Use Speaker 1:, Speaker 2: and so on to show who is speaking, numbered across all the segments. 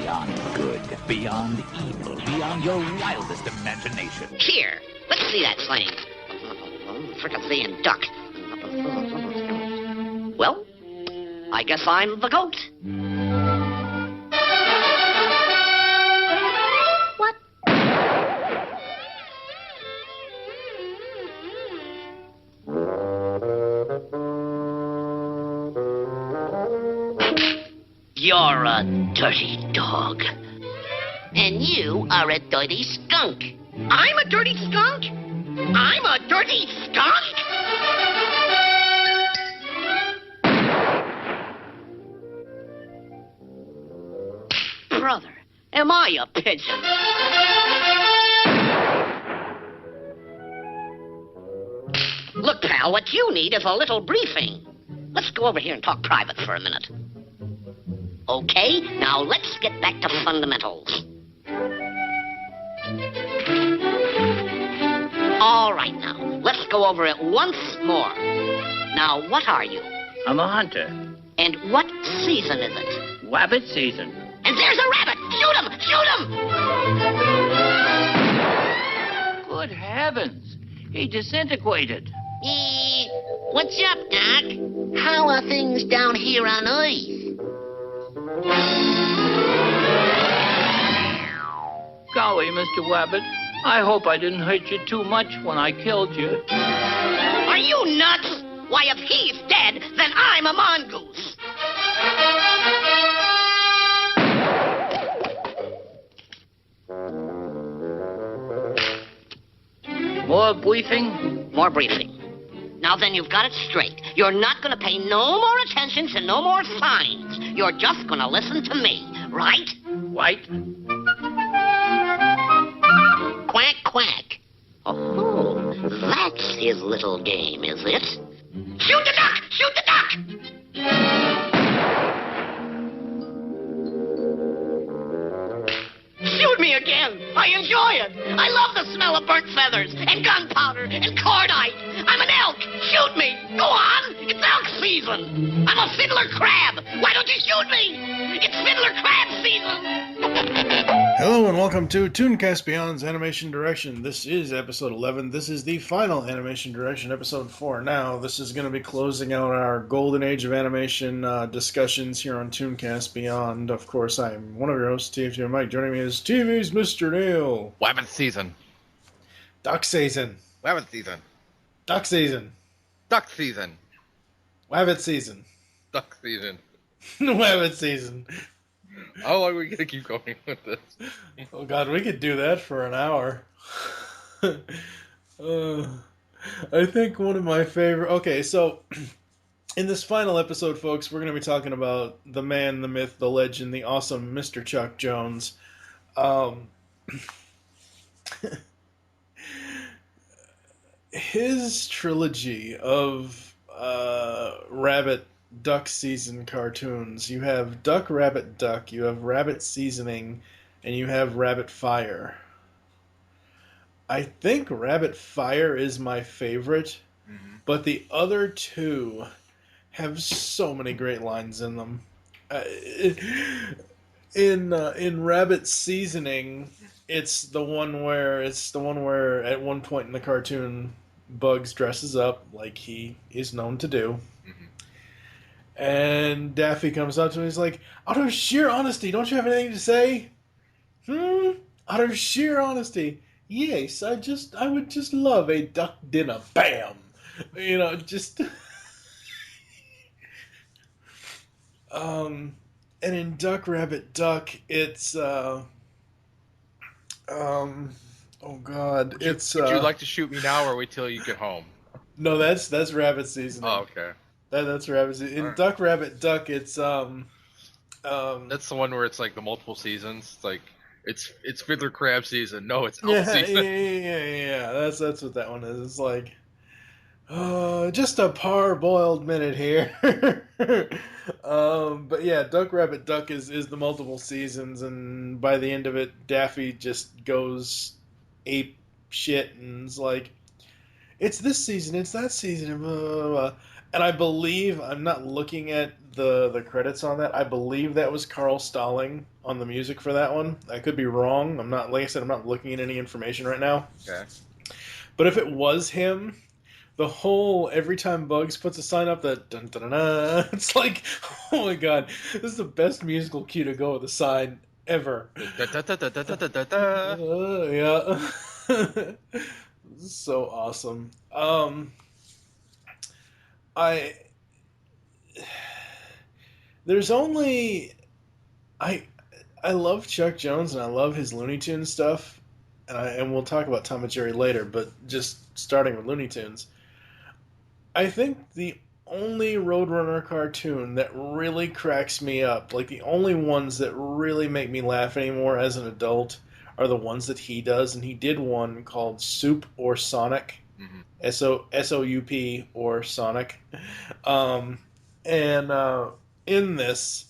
Speaker 1: beyond good, beyond evil, beyond your wildest imagination.
Speaker 2: Here, let's see that saying. Frickin' duck. Well, I guess I'm the goat. What? You're a dirty dog. And you are a dirty skunk. I'm a dirty skunk? I'm a dirty skunk? Brother, am I a pigeon? Look, pal, what you need is a little briefing. Let's go over here and talk private for a minute. Okay, now let's get back to fundamentals. All right, now, let's go over it once more. Now, what are you?
Speaker 3: I'm a hunter.
Speaker 2: And what season is it?
Speaker 3: Rabbit season.
Speaker 2: And there's a rabbit! Shoot him! Shoot him!
Speaker 3: Good heavens. He disintegrated.
Speaker 2: What's up, Doc? How are things down here on Earth?
Speaker 3: Golly, Mr. Rabbit, I hope I didn't hurt you too much when I killed you.
Speaker 2: Are you nuts? Why, if he's dead, then I'm a mongoose.
Speaker 3: More briefing?
Speaker 2: More briefing. Now then, you've got it straight. You're not going to pay no more attention to no more signs. You're just going to listen to me, right?
Speaker 3: Right.
Speaker 2: Quack, quack. Oh, that's his little game, is it? Shoot the duck! Shoot the duck! Shoot me again. I enjoy it. I love the smell of burnt feathers and gunpowder and cordite. I'm an elk. Shoot me. Go on. It's elk season. I'm a fiddler crab. Why don't you shoot me? It's fiddler crab season.
Speaker 4: Hello and welcome to ToonCast Beyond's Animation Direction. This is episode 11. This is the final animation direction, episode 4. Now, this is going to be closing out our golden age of animation discussions here on ToonCast Beyond. Of course, I'm one of your hosts, TFT Mike. Joining me is TV's Mr. Neil.
Speaker 5: Rabbit season.
Speaker 4: Duck season.
Speaker 5: Rabbit season.
Speaker 4: Duck season.
Speaker 5: Duck season.
Speaker 4: Wabbit season.
Speaker 5: Duck season.
Speaker 4: Wabbit season.
Speaker 5: How long are we going to keep going with this?
Speaker 4: Oh god, we could do that for an hour. I think one of my favorite... Okay, so in this final episode, folks, we're going to be talking about the man, the myth, the legend, the awesome Mr. Chuck Jones. His trilogy of rabbit duck season cartoons. You have Duck, Rabbit, Duck, you have Rabbit Seasoning, and you have Rabbit Fire. I think Rabbit Fire is my favorite, but the other two have so many great lines in them. In Rabbit Seasoning, it's the one where at one point in the cartoon, Bugs dresses up like he is known to do. And Daffy comes up to him and he's like, out of sheer honesty, don't you have anything to say? Out of sheer honesty, yes, I would just love a duck dinner. Bam! You know, just... and in Duck, Rabbit, Duck, it's, oh god,
Speaker 5: Would you like to shoot me now or wait till you get home?
Speaker 4: No, that's Rabbit Seasoning.
Speaker 5: Oh, okay.
Speaker 4: That's Rabbit Seasoning. In
Speaker 5: Right.
Speaker 4: Duck, Rabbit, Duck, it's,
Speaker 5: That's the one where it's like the multiple seasons. It's like, it's Fiddler Crab season. No, it's elk season.
Speaker 4: Yeah. That's what that one is. It's like, just a parboiled minute here. But yeah, Duck, Rabbit, Duck is the multiple seasons, and by the end of it, Daffy just goes ape shit and is like, it's this season, it's that season, blah, blah, blah. And I believe, I'm not looking at the credits on that. I believe that was Carl Stalling on the music for that one. I could be wrong. I'm not, like I said, I'm not looking at any information right now.
Speaker 5: Okay.
Speaker 4: But if it was him, the whole every time Bugs puts a sign up that dun dun dun, dun, it's like, oh my god, this is the best musical cue to go with a sign ever. Yeah. This is so awesome. I there's only I I love Chuck Jones and I love his Looney Tunes stuff, and we'll talk about Tom and Jerry later. But just starting with Looney Tunes, I think the only Roadrunner cartoon that really cracks me up, like the only ones that really make me laugh anymore as an adult, are the ones that he does, and he did one called Soup or Sonic, SOUP or Sonic, and in this,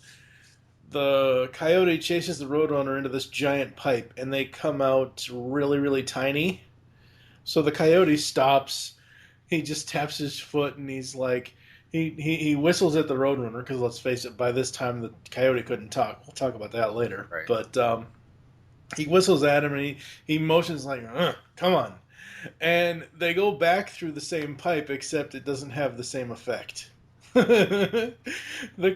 Speaker 4: the coyote chases the Roadrunner into this giant pipe, and they come out really, really tiny. So the coyote stops. He just taps his foot, and he's like, he whistles at the Roadrunner, because let's face it, by this time the coyote couldn't talk. We'll talk about that later.
Speaker 5: Right.
Speaker 4: But he whistles at him, and he motions like, come on. And they go back through the same pipe, except it doesn't have the same effect. The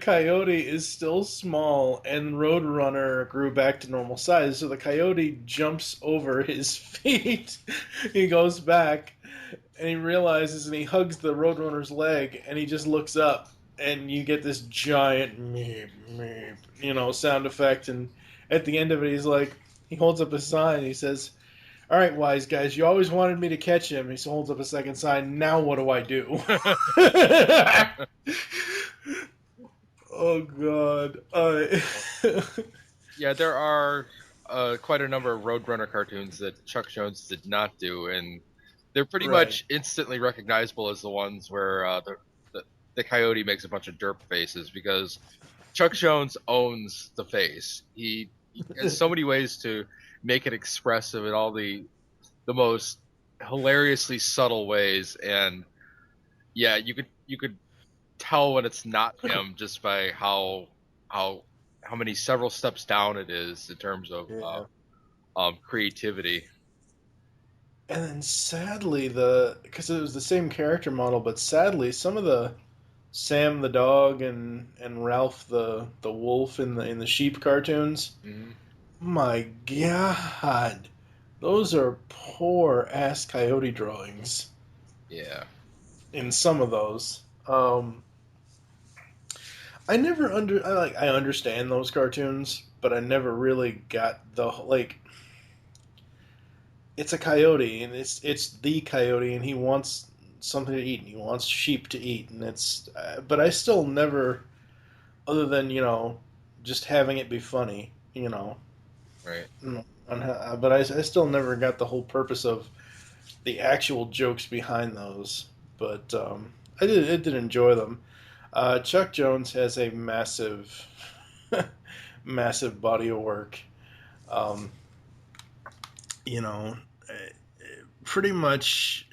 Speaker 4: coyote is still small, and Roadrunner grew back to normal size, so the coyote jumps over his feet. He goes back, and he realizes, and he hugs the Roadrunner's leg, and he just looks up, and you get this giant meep, meep, sound effect, and at the end of it, he's like, he holds up a sign, and he says, all right, wise guys, you always wanted me to catch him. He holds up a second sign. Now what do I do? Oh, God.
Speaker 5: Yeah, there are quite a number of Roadrunner cartoons that Chuck Jones did not do, and they're pretty much instantly recognizable as the ones where the coyote makes a bunch of derp faces, because Chuck Jones owns the face. He has so many ways to make it expressive in all the most hilariously subtle ways, and yeah, you could tell when it's not him just by how many several steps down it is in terms of creativity.
Speaker 4: And then sadly, because it was the same character model, but sadly, some of the Sam the dog and Ralph the wolf in the sheep cartoons. Mm-hmm. My God, those are poor ass coyote drawings.
Speaker 5: Yeah.
Speaker 4: In some of those, I never I understand those cartoons, but I never really got it's a coyote, and it's the coyote, and he wants something to eat, and he wants sheep to eat, and but I still never, other than just having it be funny,
Speaker 5: Right.
Speaker 4: But I still never got the whole purpose of the actual jokes behind those. But I did enjoy them. Chuck Jones has a massive, massive body of work. Pretty much,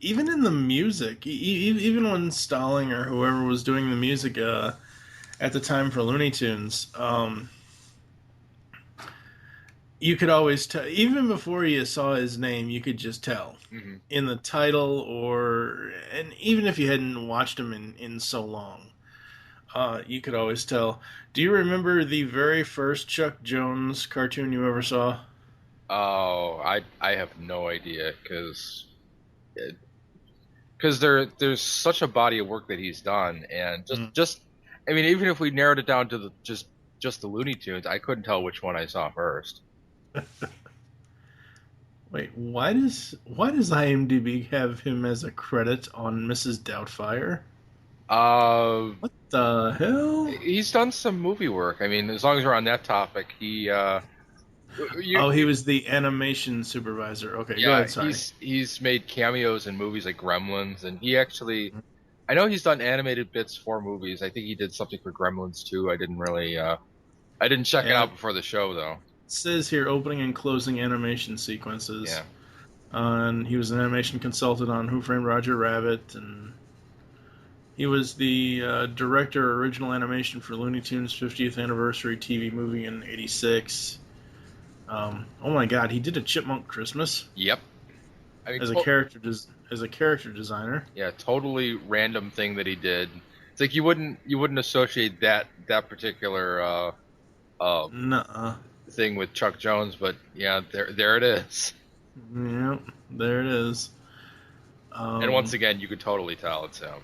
Speaker 4: even in the music, even when Stalling or whoever was doing the music at the time for Looney Tunes, you could always tell, even before you saw his name, you could just tell in the title, and even if you hadn't watched him in so long, you could always tell. Do you remember the very first Chuck Jones cartoon you ever saw?
Speaker 5: Oh, I have no idea, because there's such a body of work that he's done, and just I mean, even if we narrowed it down to just the Looney Tunes, I couldn't tell which one I saw first.
Speaker 4: Wait, why does IMDb have him as a credit on Mrs. Doubtfire? What the hell?
Speaker 5: He's done some movie work. I mean, as long as we're on that topic, he
Speaker 4: he was the animation supervisor. Okay,
Speaker 5: yeah,
Speaker 4: go ahead, sorry.
Speaker 5: He's made cameos in movies like Gremlins, and he actually, I know he's done animated bits for movies. I think he did something for Gremlins too. I didn't really, I didn't check it out before the show though.
Speaker 4: It says here opening and closing animation sequences.
Speaker 5: Yeah.
Speaker 4: And he was an animation consultant on Who Framed Roger Rabbit, and He was the director of original animation for Looney Tunes 50th anniversary TV movie in '86. Oh my God, he did a Chipmunk Christmas
Speaker 5: Yep. I mean,
Speaker 4: as a character designer.
Speaker 5: yeah, totally random thing that he did. It's like you wouldn't associate that particular
Speaker 4: Nuh-uh.
Speaker 5: thing with Chuck Jones, but yeah, there it is.
Speaker 4: Yep, there it is.
Speaker 5: And once again, you could totally tell it's him.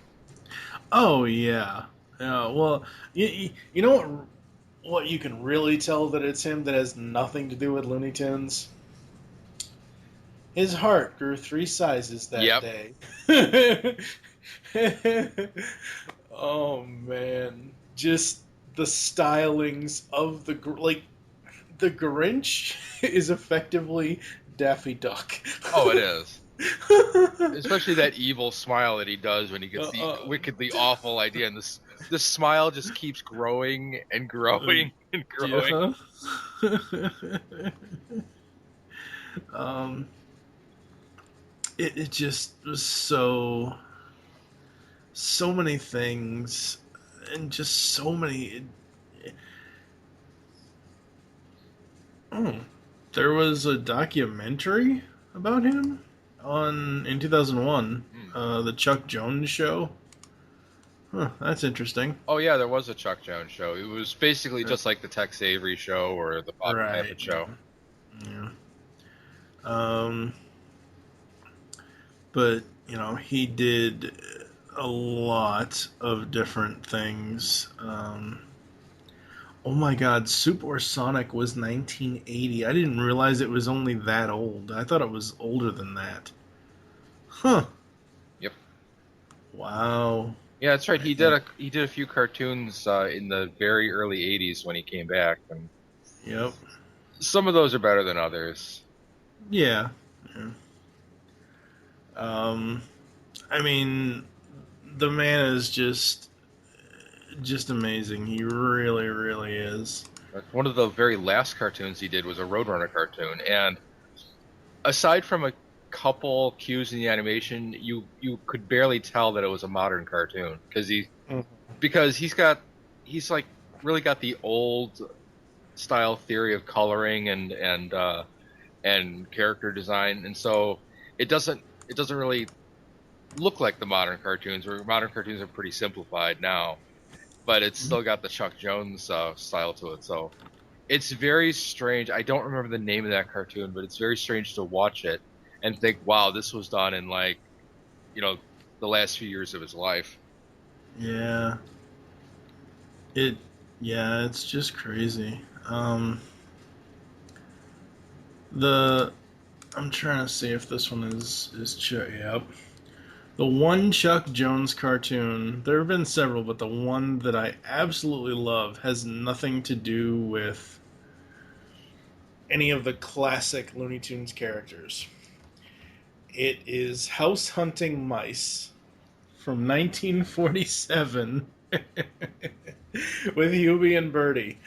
Speaker 4: Oh yeah, yeah. Well, you know what you can really tell that it's him that has nothing to do with Looney Tunes. His heart grew 3 sizes that day. Oh man, just the stylings of the Grinch is effectively Daffy Duck.
Speaker 5: Oh, it is. Especially that evil smile that he does when he gets the wickedly awful idea, and this smile just keeps growing and growing and growing.
Speaker 4: Yeah. It just was so many things, and just so many. There was a documentary about him in 2001, the Chuck Jones Show. Huh, that's interesting.
Speaker 5: Oh yeah, there was a Chuck Jones show. It was basically just like the Tex Avery show or the Bob Clampett show.
Speaker 4: Yeah. But he did a lot of different things. Oh my God, Supersonic was 1980. I didn't realize it was only that old. I thought it was older than that. Huh.
Speaker 5: Yep.
Speaker 4: Wow.
Speaker 5: Yeah, that's right. He did a few cartoons in the very early '80s when he came back, and
Speaker 4: yep.
Speaker 5: Some of those are better than others.
Speaker 4: Yeah. I mean, the man is just amazing. He really, really is.
Speaker 5: One of the very last cartoons he did was a Roadrunner cartoon, and aside from a couple cues in the animation, you could barely tell that it was a modern cartoon because he's like really got the old style theory of coloring and character design, and so it doesn't really look like the modern cartoons, where modern cartoons are pretty simplified now, but it's still got the Chuck Jones style to it. So it's very strange. I don't remember the name of that cartoon, but it's very strange to watch it and think, wow, this was done in the last few years of his life.
Speaker 4: Yeah. It's just crazy. I'm trying to see if this one is Chuck. Yep. The one Chuck Jones cartoon, there have been several, but the one that I absolutely love has nothing to do with any of the classic Looney Tunes characters. It is House Hunting Mice from 1947 with Hubie and Bertie.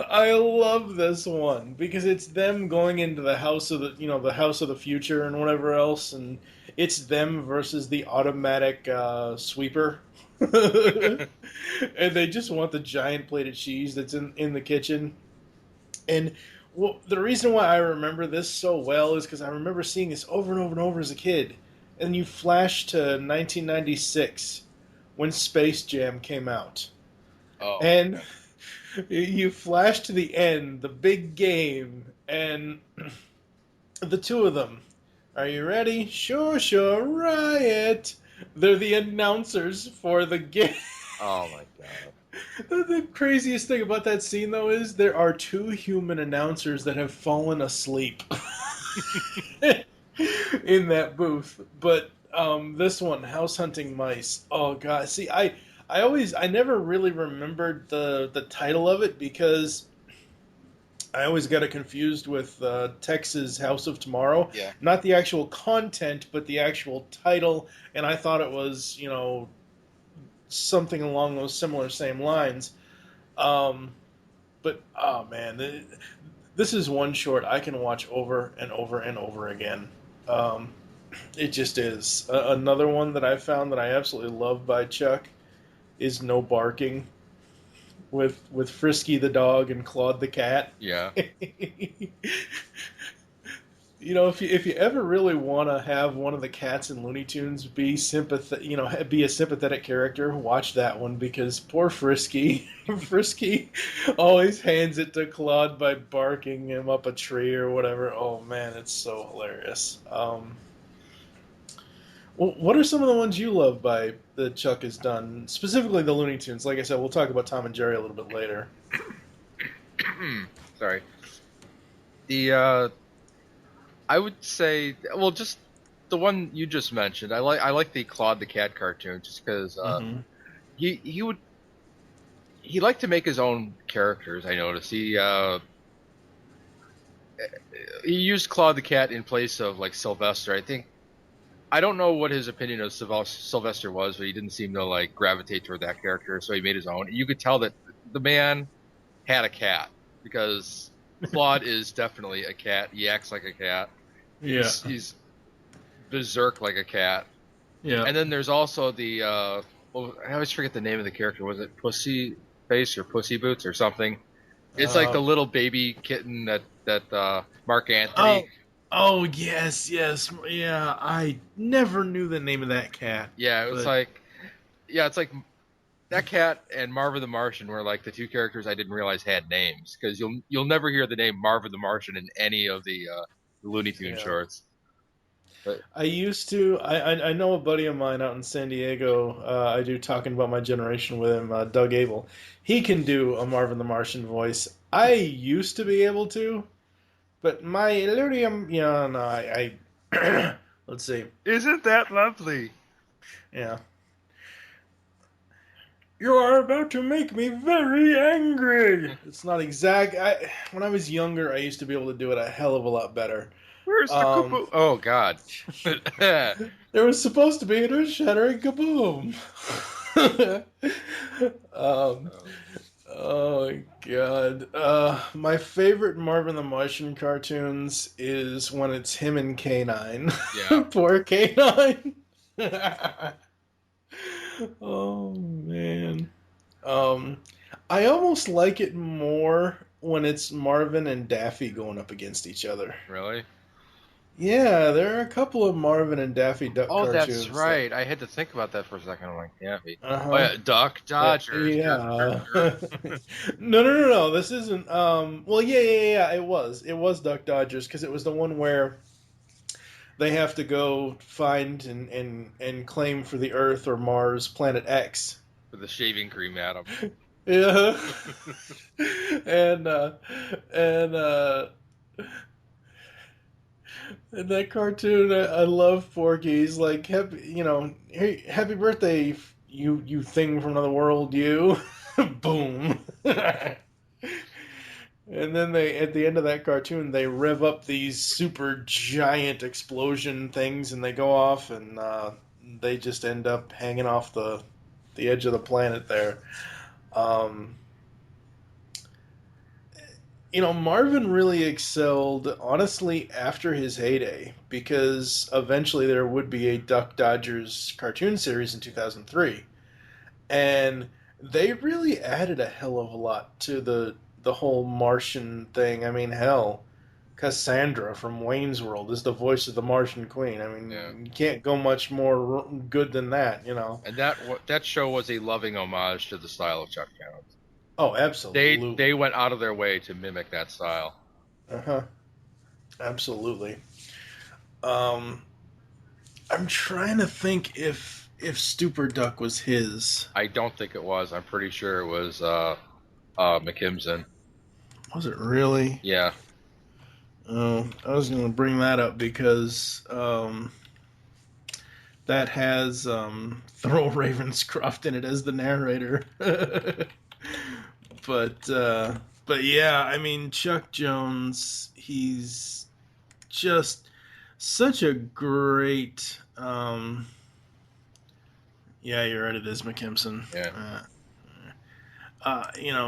Speaker 4: I love this one because it's them going into the house of the house of the future and whatever else, and it's them versus the automatic sweeper. And they just want the giant plate of cheese that's in the kitchen. And the reason why I remember this so well is because I remember seeing this over and over and over as a kid. And you flash to 1996 when Space Jam came out.
Speaker 5: Oh.
Speaker 4: And you flash to the end, the big game, and the two of them. Are you ready? Sure, riot. They're the announcers for the game.
Speaker 5: Oh my god.
Speaker 4: The craziest thing about that scene, though, is there are 2 human announcers that have fallen asleep in that booth. But this one, House Hunting Mice. Oh god, see, I never really remembered the title of it because I always got it confused with Tex's House of Tomorrow.
Speaker 5: Yeah.
Speaker 4: Not the actual content, but the actual title, and I thought it was, something along those same lines. But, oh man, this is one short I can watch over and over and over again. It just is. Another one that I found that I absolutely love by Chuck is No Barking with Frisky the dog and Claude the cat.
Speaker 5: Yeah.
Speaker 4: If you ever really want to have one of the cats in Looney Tunes be be a sympathetic character, watch that one because poor Frisky, Frisky always hands it to Claude by barking him up a tree or whatever. Oh man, it's so hilarious. What are some of the ones you love by that Chuck has done, specifically the Looney Tunes? Like I said, we'll talk about Tom and Jerry a little bit later.
Speaker 5: Sorry. I would say, well, just the one you just mentioned. I like the Claude the Cat cartoon just because he liked to make his own characters. I noticed he used Claude the Cat in place of like Sylvester. I don't know what his opinion of Sylvester was, but he didn't seem to like gravitate toward that character, so he made his own. You could tell that the man had a cat because Claude is definitely a cat. He acts like a cat.
Speaker 4: Yeah.
Speaker 5: He's berserk like a cat.
Speaker 4: Yeah.
Speaker 5: And then there's also the I always forget the name of the character. Was it Pussy Face or Pussy Boots or something? It's like the little baby kitten that Mark Anthony.
Speaker 4: Oh yes. Yeah, I never knew the name of that cat.
Speaker 5: Yeah, it's like that cat and Marvin the Martian were like the two characters I didn't realize had names because you'll never hear the name Marvin the Martian in any of the Looney Tunes shorts. But
Speaker 4: I used to. I know a buddy of mine out in San Diego. I do Talking About My Generation with him, Doug Abel. He can do a Marvin the Martian voice. I used to be able to, but my Illudium, no, I let's see.
Speaker 5: isn't that lovely?
Speaker 4: Yeah. You are about to make me very angry. It's not exact. When I was younger, I used to be able to do it a hell of a lot better.
Speaker 5: Where's the kaboom? Oh God!
Speaker 4: There was supposed to be an earth-shattering kaboom. Oh my God! My favorite Marvin the Martian cartoons is when it's him and K9.
Speaker 5: Yeah.
Speaker 4: Poor K9. Oh man. I almost like it more when it's Marvin and Daffy going up against each other.
Speaker 5: Really?
Speaker 4: Yeah, there are a couple of Marvin and Daffy Duck cartoons.
Speaker 5: That's right. I had to think about that for a second. I'm like, Daffy.
Speaker 4: Uh-huh.
Speaker 5: Oh, yeah, Duck Dodgers.
Speaker 4: Yeah. No. This isn't. Well, yeah. It was Duck Dodgers because it was the one where they have to go find and claim for the Earth or Mars, Planet X.
Speaker 5: With the shaving cream at him.
Speaker 4: Yeah. and in that cartoon, I love Porky. He's like, hey, happy birthday, you thing from another world, you. Boom. And then at the end of that cartoon, they rev up these super giant explosion things, and they go off, and they just end up hanging off the edge of the planet there. Marvin really excelled, honestly, after his heyday, because eventually there would be a Duck Dodgers cartoon series in 2003. And they really added a hell of a lot to the whole Martian thing. I mean, hell, Cassandra from Wayne's World is the voice of the Martian Queen. I mean, You can't go much more good than that,
Speaker 5: And that show was a loving homage to the style of Chuck Jones.
Speaker 4: Oh, absolutely.
Speaker 5: They went out of their way to mimic that style.
Speaker 4: Uh-huh. Absolutely. I'm trying to think if Stupid Duck was his.
Speaker 5: I don't think it was. I'm pretty sure it was McKimson.
Speaker 4: Was it really?
Speaker 5: Yeah.
Speaker 4: I was going to bring that up because that has Thurl Ravenscroft in it as the narrator. But yeah, I mean, Chuck Jones, he's just such a great. Yeah, you're right. It is McKimson.
Speaker 5: Yeah.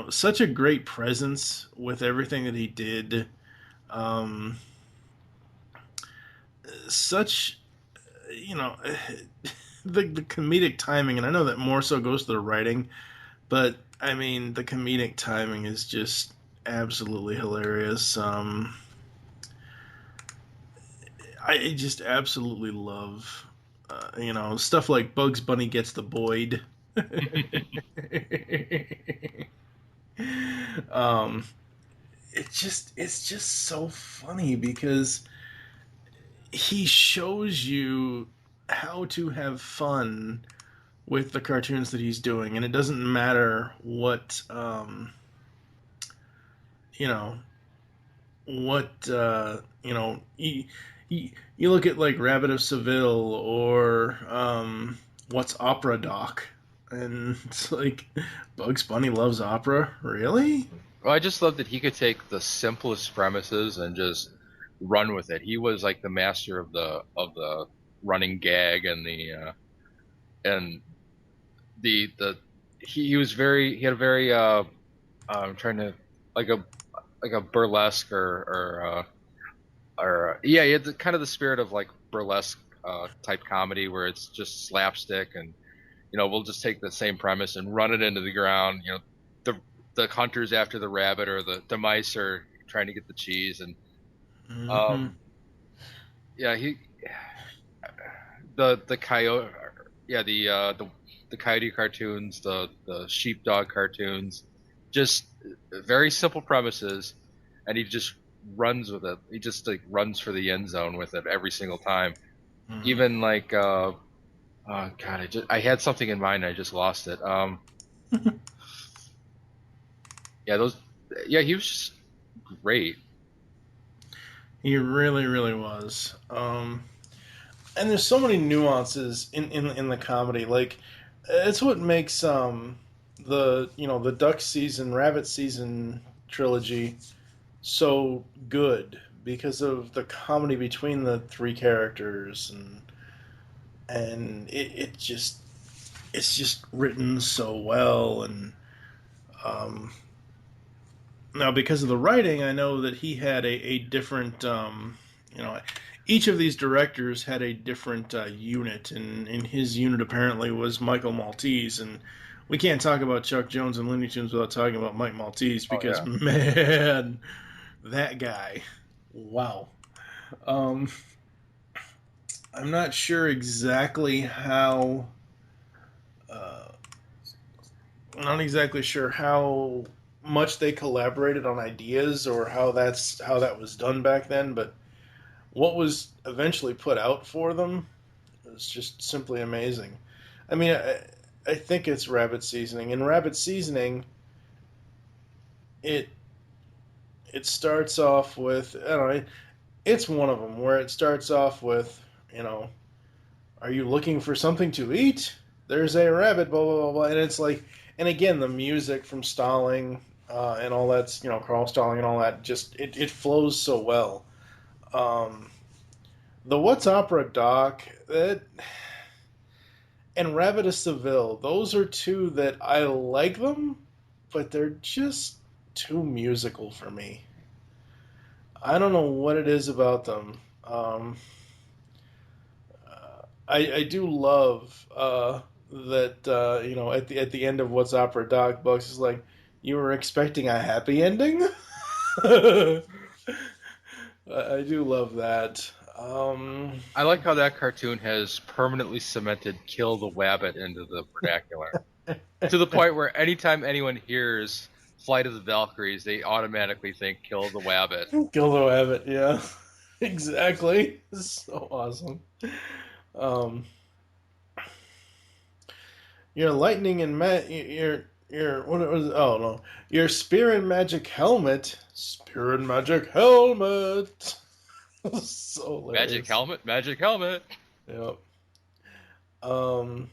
Speaker 4: Such a great presence with everything that he did. Such you know, the comedic timing, and I know that more so goes to the writing, but I mean, the comedic timing is just absolutely hilarious. I just absolutely love, stuff like Bugs Bunny gets the Boyd. um, it's just so funny because he shows you how to have fun with the cartoons that he's doing, and it doesn't matter what you know what you look at like Rabbit of Seville or what's Opera Doc, and it's like Bugs Bunny loves opera, really?
Speaker 5: Well, I just love that he could take the simplest premises and just run with it. He was like the master of the running gag and and the he had a very I'm trying to like a burlesque yeah, he had kind of the spirit of like burlesque type comedy where it's just slapstick and we'll just take the same premise and run it into the ground. The hunters after the rabbit or the mice are trying to get the cheese and
Speaker 4: Mm-hmm.
Speaker 5: yeah, the coyote, yeah, the coyote cartoons, the sheepdog cartoons, just very simple premises, and he just runs with it. He just like runs for the end zone with it every single time.
Speaker 4: Mm-hmm.
Speaker 5: Even like oh god, I had something in mind, I just lost it. Yeah, he was just great.
Speaker 4: He really, really was. And there's so many nuances in the comedy. Like, it's what makes the duck season, rabbit season trilogy so good because of the comedy between the three characters, and it's just written so well. And um, now because of the writing, I know that he had a different each of these directors had a different unit, and his unit apparently was Michael Maltese. And we can't talk about Chuck Jones and Looney Tunes without talking about Mike Maltese because,
Speaker 5: Yeah.
Speaker 4: man, that guy, wow. Um, I'm not sure exactly how. Uh, not exactly sure how much they collaborated on ideas or how that was done back then, but what was eventually put out for them is just simply amazing. I mean, I think it's rabbit seasoning. In rabbit seasoning, it it starts off with, I don't know, it's one of them where it starts off with, you know, are you looking for something to eat? There's a rabbit, blah blah blah blah, and it's like, and again the music from Stalling and all that's, Carl Stalling and all that, just it flows so well. Um, the What's Opera Doc, that and Rabbit of Seville, those are two that I like them, but they're just too musical for me. I don't know what it is about them. I do love that at the end of What's Opera Doc, Bugs is like, you were expecting a happy ending. I do love that.
Speaker 5: I like how that cartoon has permanently cemented "kill the wabbit" into the vernacular, to the point where anytime anyone hears "Flight of the Valkyries," they automatically think "kill the wabbit."
Speaker 4: Gildo Abbott, yeah, exactly. So awesome. Um, your lightning and your what was oh no your spear and magic helmet, so
Speaker 5: Magic
Speaker 4: hilarious.
Speaker 5: helmet, magic helmet,
Speaker 4: Yep. Um.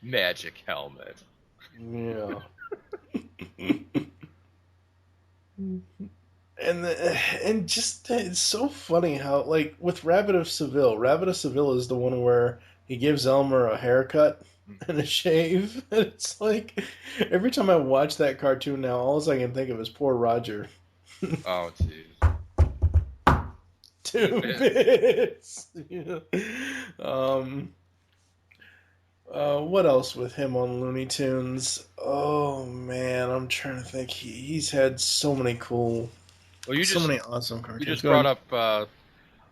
Speaker 5: magic helmet.
Speaker 4: Yeah. And just it's so funny how, like, with Rabbit of Seville is the one where he gives Elmer a haircut and a shave. And it's like every time I watch that cartoon now, all I can think of is poor Roger.
Speaker 5: Oh, jeez.
Speaker 4: 2 bits. Yeah. What else with him on Looney Tunes? Oh man, I'm trying to think. He's had so many cool,
Speaker 5: Well,
Speaker 4: many awesome cartoons.
Speaker 5: you just
Speaker 4: Go
Speaker 5: brought
Speaker 4: ahead.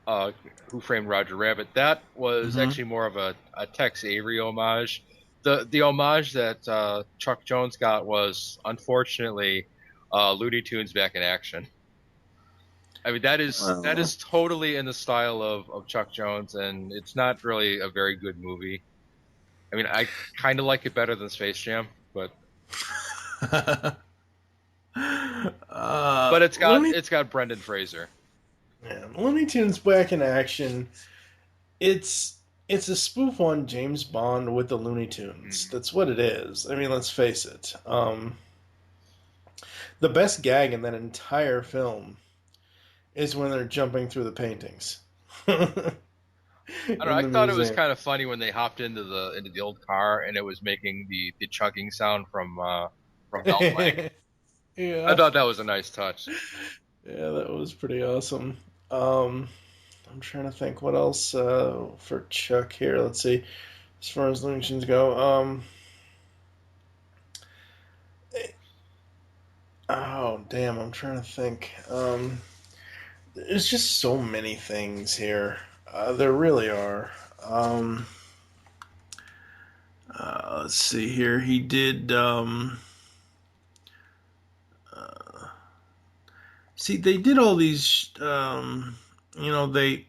Speaker 5: up Who Framed Roger Rabbit. That was
Speaker 4: Mhm.
Speaker 5: actually more of a Tex Avery homage. The homage that Chuck Jones got was unfortunately Looney Tunes back in action. I mean that is totally in the style of Chuck Jones, and it's not really a very good movie. I mean, I kind of like it better than Space Jam, but
Speaker 4: Looney,
Speaker 5: it's got Brendan Fraser.
Speaker 4: man, Looney Tunes back in action. It's it's a spoof on James Bond with the Looney Tunes.
Speaker 5: Mm.
Speaker 4: That's what it is. I mean, let's face it. The best gag in that entire film is when they're jumping through the paintings.
Speaker 5: I don't know. I
Speaker 4: The
Speaker 5: thought it was
Speaker 4: museum.
Speaker 5: kind of funny when they hopped into the old car and it was making the chugging sound from Bell Plank. I
Speaker 4: Yeah.
Speaker 5: thought that was a nice touch.
Speaker 4: Yeah, that was pretty awesome. I'm trying to think what else for Chuck here. Let's see. As far as Looney Tunes go, oh damn, I'm trying to think. There's just so many things here. There really are. Um, let's see here. He did. See, they did all these. They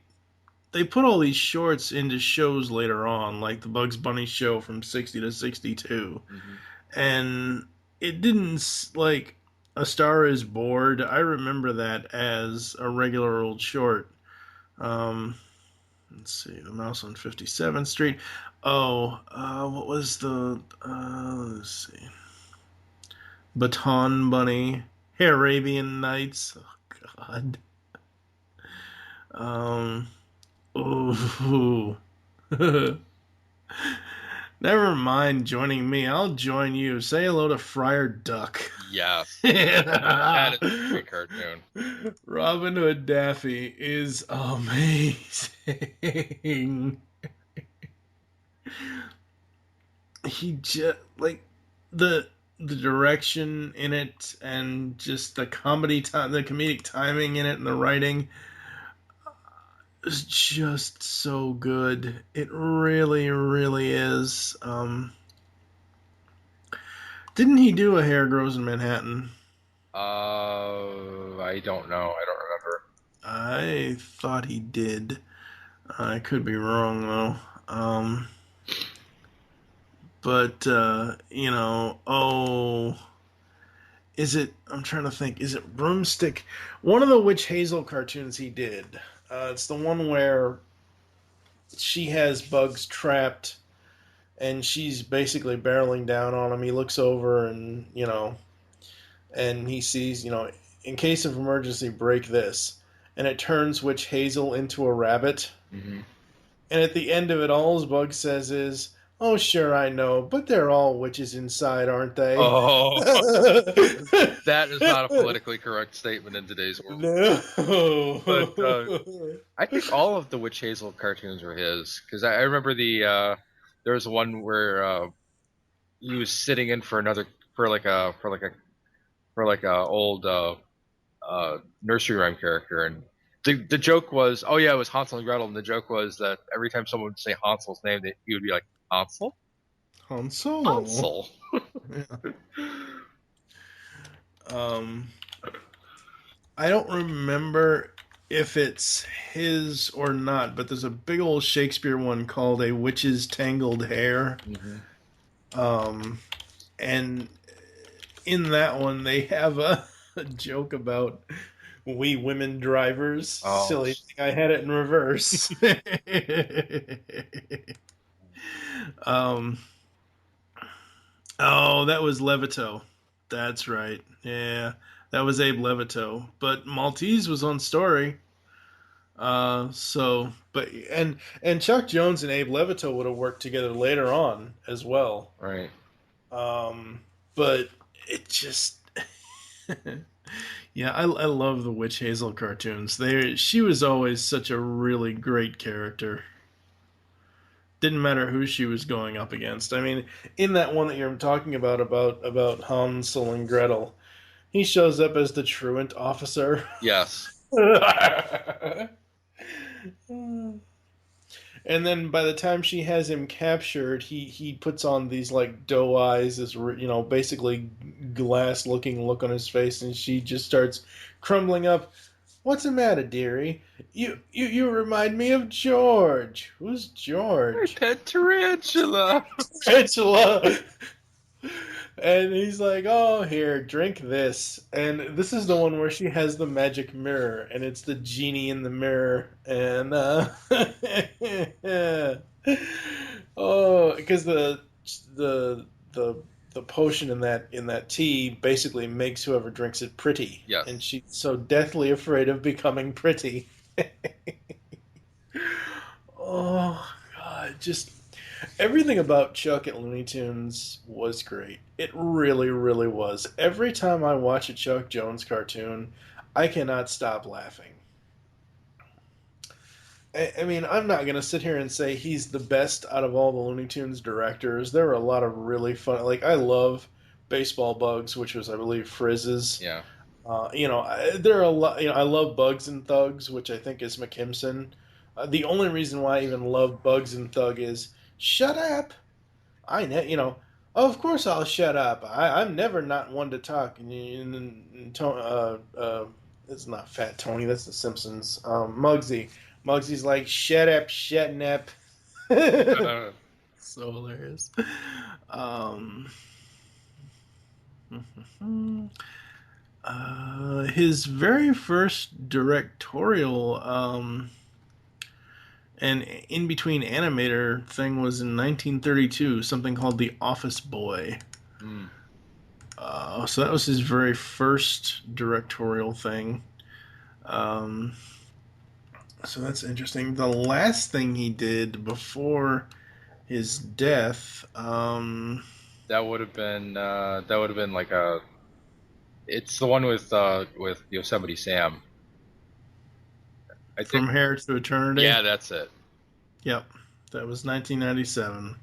Speaker 4: put all these shorts into shows later on, like the Bugs Bunny show from 60 to 62.
Speaker 5: Hmm.
Speaker 4: And it didn't, like, A Star is Bored. I remember that as a regular old short. Um, let's see, The Mouse on 57th Street. Oh, what was the, let's see, Baton Bunny, Arabian Nights. Oh, God. Ooh. Never mind joining me. I'll join you. Say hello to Friar Duck.
Speaker 5: Yes, that is a great cartoon.
Speaker 4: Robin Hood Daffy is amazing. He just like the direction in it and just the comedic timing in it and the writing is just so good. It really, really is. Didn't he do A Hair Grows in Manhattan?
Speaker 5: I don't know. I don't remember.
Speaker 4: I thought he did. I could be wrong though. But is it? I'm trying to think. Is it Broomstick? One of the Witch Hazel cartoons he did. It's the one where she has bugs trapped, and she's basically barreling down on him. He looks over, and and he sees, in case of emergency, break this, and it turns Witch Hazel into a rabbit.
Speaker 5: Hmm.
Speaker 4: And at the end of it, all Bug says is, "Oh, sure, I know, but they're all witches inside, aren't they?"
Speaker 5: Oh, that is not a politically correct statement in today's world.
Speaker 4: No.
Speaker 5: But I think all of the Witch Hazel cartoons were his because I remember there was one where he was sitting in for another for like a old nursery rhyme character, and the joke was, oh yeah, it was Hansel and Gretel, and the joke was that every time someone would say Hansel's name, he would be like, Hansel,
Speaker 4: Hansel.
Speaker 5: Hansel.
Speaker 4: Um, I don't remember if it's his or not, but there's a big old Shakespeare one called A Witch's Tangled Hair.
Speaker 5: Mm-hmm.
Speaker 4: And in that one, they have a joke about we women drivers.
Speaker 5: Oh.
Speaker 4: Silly thing, I had it in reverse. Oh, that was Levito. That's right. Yeah, that was Abe Levito. But Maltese was on story. And Chuck Jones and Abe Levito would have worked together later on as well.
Speaker 5: Right.
Speaker 4: But it just Yeah, I love the Witch Hazel cartoons. She was always such a really great character. Didn't matter who she was going up against. I mean, in that one that you're talking about Hansel and Gretel, he shows up as the truant officer.
Speaker 5: Yes.
Speaker 4: And then by the time she has him captured, he puts on these like doe eyes, this basically glass looking look on his face, and she just starts crumbling up. What's the matter, dearie? You remind me of George. Who's George?
Speaker 5: Pet tarantula.
Speaker 4: Angela. And he's like, "Oh, here, drink this." And this is the one where she has the magic mirror, and it's the genie in the mirror. And oh, because the the potion in that tea basically makes whoever drinks it pretty.
Speaker 5: Yes.
Speaker 4: And she's so deathly afraid of becoming pretty. Oh God, just everything about Chuck at Looney Tunes was great. It really, really was. Every time I watch a Chuck Jones cartoon, I cannot stop laughing. I mean, I'm not going to sit here and say he's the best out of all the Looney Tunes directors. There are a lot of really fun. Like, I love Baseball Bugs, which was, I believe, Frizz's.
Speaker 5: Yeah.
Speaker 4: There are a lot. I love Bugs and Thugs, which I think is McKimson. The only reason why I even love Bugs and Thug is shut up. Of course I'll shut up. I'm never not one to talk. It's not Fat Tony. That's The Simpsons. Muggsy. Muggsy's like, shut up, shutting up. So hilarious. His very first directorial and in between animator thing was in 1932, something called The Office Boy. So that was his very first directorial thing. So that's interesting. The last thing he did before his death,
Speaker 5: that would have been like a. It's the one with Yosemite Sam. I think,
Speaker 4: From Hair to Eternity.
Speaker 5: Yeah, that's it.
Speaker 4: Yep, that was 1997.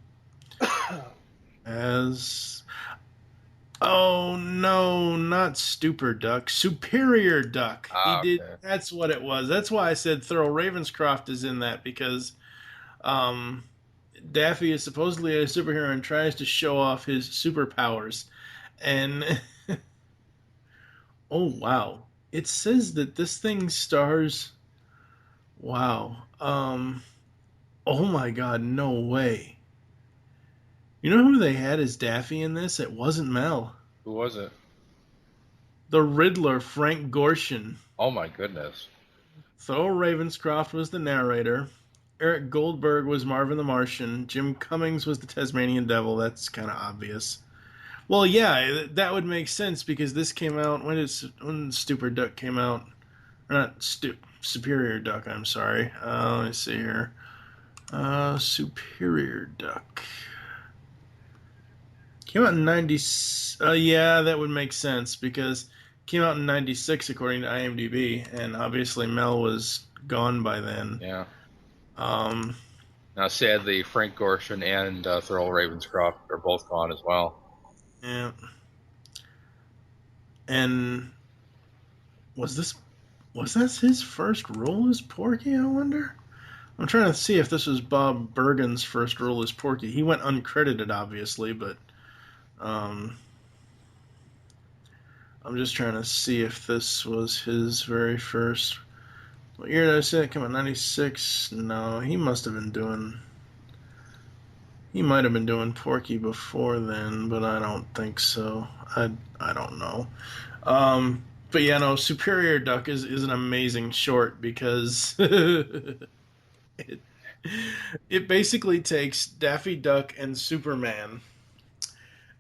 Speaker 4: Oh no, not Stupor Duck, Superior Duck. He did.
Speaker 5: Okay.
Speaker 4: That's what it was. That's why I said Thurl Ravenscroft is in that, because Daffy is supposedly a superhero and tries to show off his superpowers, and oh wow, it says that this thing stars. Wow. Oh my God, no way. You know who they had as Daffy in this? It wasn't Mel.
Speaker 5: Who was it?
Speaker 4: The Riddler, Frank Gorshin.
Speaker 5: Oh my goodness.
Speaker 4: Thurl Ravenscroft was the narrator. Eric Goldberg was Marvin the Martian. Jim Cummings was the Tasmanian Devil. That's kind of obvious. Well, yeah, that would make sense because this came out when Stupor Duck came out. Or not Superior Duck, I'm sorry. Let me see here. Superior Duck. Came out in 90. Yeah, that would make sense because it came out in 96 according to IMDb, and obviously Mel was gone by then.
Speaker 5: Yeah. Now, sadly, Frank Gorshin and Thurl Ravenscroft are both gone as well.
Speaker 4: Yeah. And was that his first role as Porky, I wonder? I'm trying to see if this was Bob Bergen's first role as Porky. He went uncredited, obviously, but I'm just trying to see if this was his very first. What year did I say it came out? 96? No, he might have been doing Porky before then, but I don't think so. I don't know. But yeah, no, Superior Duck is an amazing short because it basically takes Daffy Duck and Superman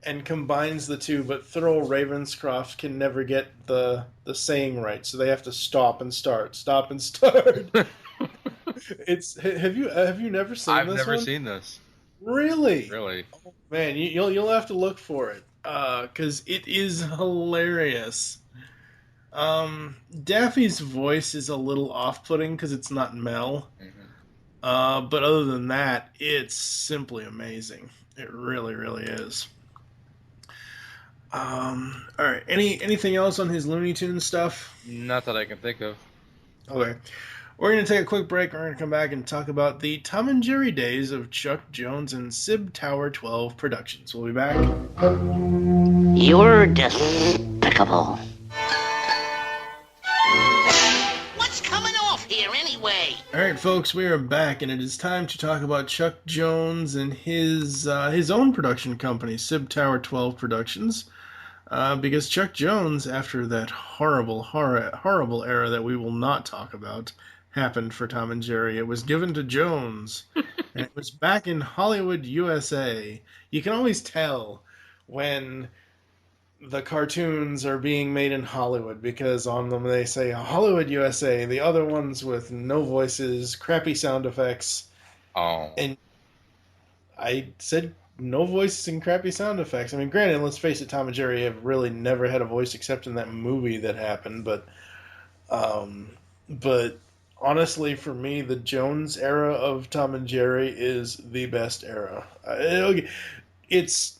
Speaker 4: and combines the two, but Thurl Ravenscroft can never get the saying right, so they have to stop and start. It's have you never seen
Speaker 5: I've
Speaker 4: this
Speaker 5: never
Speaker 4: one?
Speaker 5: seen this.
Speaker 4: Really?
Speaker 5: Really?
Speaker 4: Oh, man, you'll have to look for it because it is hilarious. Daffy's voice is a little off-putting because it's not Mel.
Speaker 5: Mhm.
Speaker 4: But other than that, it's simply amazing. It really, really is. All right. Anything else on his Looney Tunes stuff?
Speaker 5: Not that I can think of.
Speaker 4: Okay. We're going to take a quick break. We're going to come back and talk about the Tom and Jerry days of Chuck Jones and Sib Tower 12 Productions. We'll be back.
Speaker 2: You're despicable. What's coming off here anyway?
Speaker 4: All right, folks, we are back, and it is time to talk about Chuck Jones and his own production company, Sib Tower 12 Productions. Because Chuck Jones, after that horrible era that we will not talk about, happened for Tom and Jerry, it was given to Jones, and it was back in Hollywood, USA. You can always tell when the cartoons are being made in Hollywood because on them they say Hollywood, USA. The other ones with no voices, crappy sound effects,
Speaker 5: Oh.
Speaker 4: and I said no voices and crappy sound effects. I mean, granted, let's face it, Tom and Jerry have really never had a voice except in that movie that happened. But honestly, for me, the Jones era of Tom and Jerry is the best era. It's